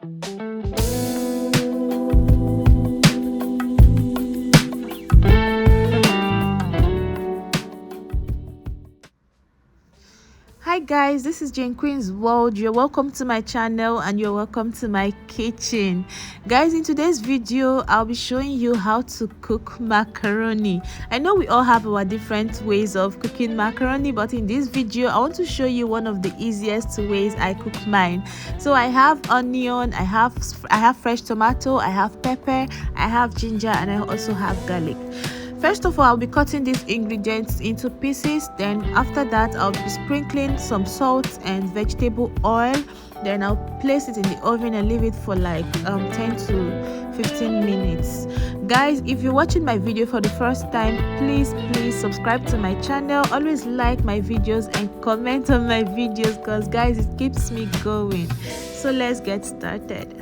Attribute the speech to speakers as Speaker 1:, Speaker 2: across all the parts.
Speaker 1: Hi guys, this is JANEQUEEN'S world. You're welcome to my channel and you're welcome to my kitchen. Guys, in today's video I'll be showing you how to cook macaroni. I know we all have our different ways of cooking macaroni, but in this video I want to show you one of the easiest ways I cook mine. So I have onion, I have fresh tomato, I have pepper, I have ginger, and I also have garlic. First of all, I'll be cutting these ingredients into pieces. Then after that, I'll be sprinkling some salt and vegetable oil. Then I'll place it in the oven and leave it for like 10 to 15 minutes. Guys, if you're watching my video for the first time, please subscribe to my channel. Always like my videos and comment on my videos, because guys, it keeps me going. So let's get started.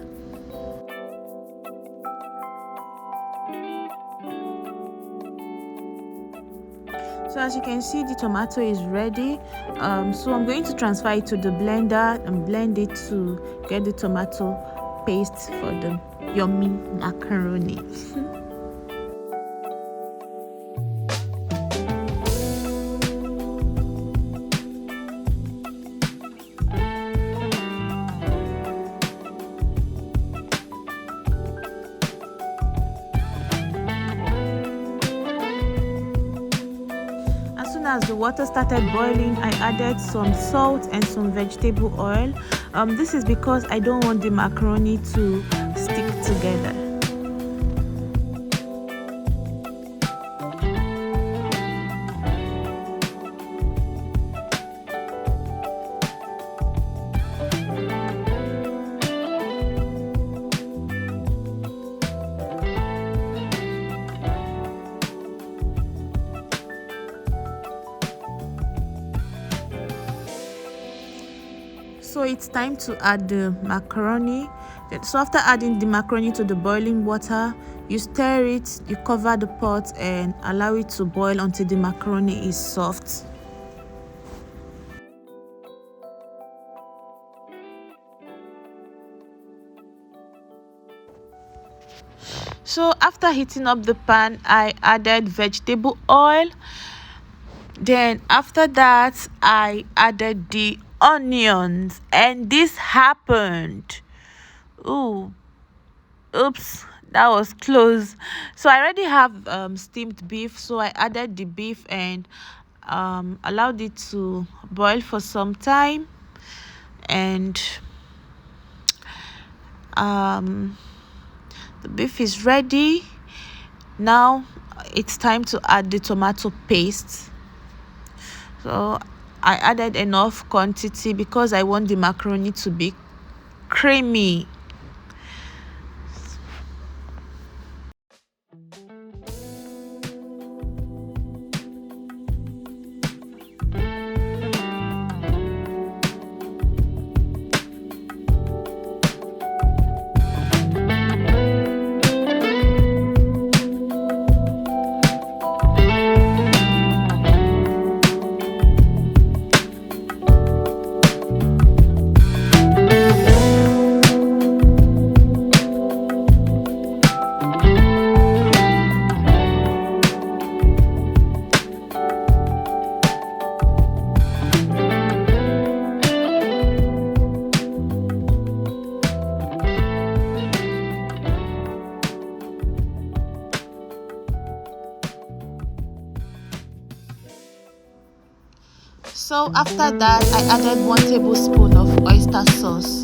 Speaker 1: So as you can see, the tomato is ready. So I'm going to transfer it to the blender and blend it to get the tomato paste for the yummy macaroni. As the water started boiling, I added some salt and some vegetable oil. This is because I don't want the macaroni to stick together. So it's time to add the macaroni. So after adding the macaroni to the boiling water, you stir it, you cover the pot and allow it to boil until the macaroni is soft. So after heating up the pan, I added vegetable oil. Then after that, I added the onions, and this happened. Oops, that was close. So I already have steamed beef, so I added the beef and allowed it to boil for some time. And the beef is ready. Now it's time to add the tomato paste. So I added enough quantity because I want the macaroni to be creamy. So after that, I added 1 tablespoon of oyster sauce.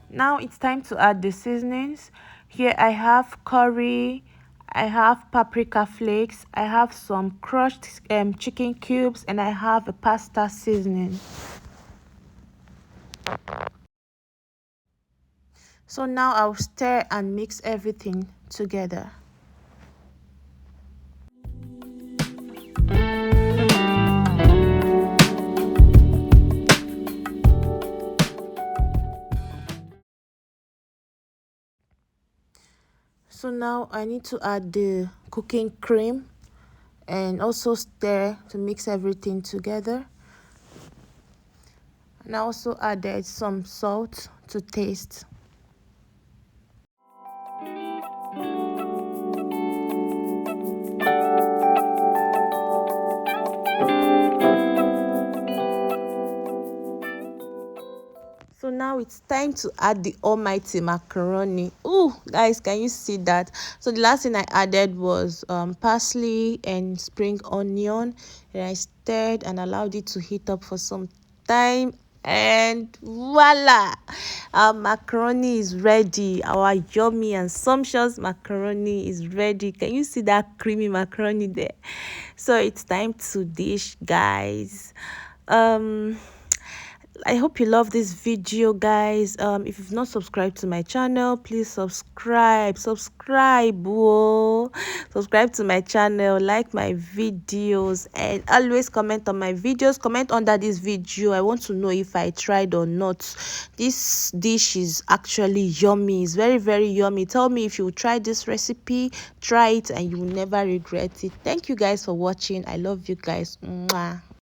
Speaker 1: Now it's time to add the seasonings. Here I have curry, I have paprika flakes, I have some crushed chicken cubes, and I have a pasta seasoning. So now I'll stir and mix everything together. So now I need to add the cooking cream and also stir to mix everything together. And I also added some salt to taste. So now it's time to add the almighty macaroni. Oh, guys, can you see that? So the last thing I added was parsley and spring onion, and I stirred and allowed it to heat up for some time, and voila, our macaroni is ready. Our yummy and sumptuous macaroni is ready. Can you see that creamy macaroni there? So it's time to dish, guys. I hope you love this video, guys. If you've not subscribed to my channel, please subscribe, whoa, subscribe to my channel, like my videos, and always comment on my videos. Comment under this video. I want to know if I tried or not. This dish is actually yummy. It's very, very yummy. Tell me if you try this recipe. Try it and you will never regret it. Thank you guys for watching. I love you guys. Mwah.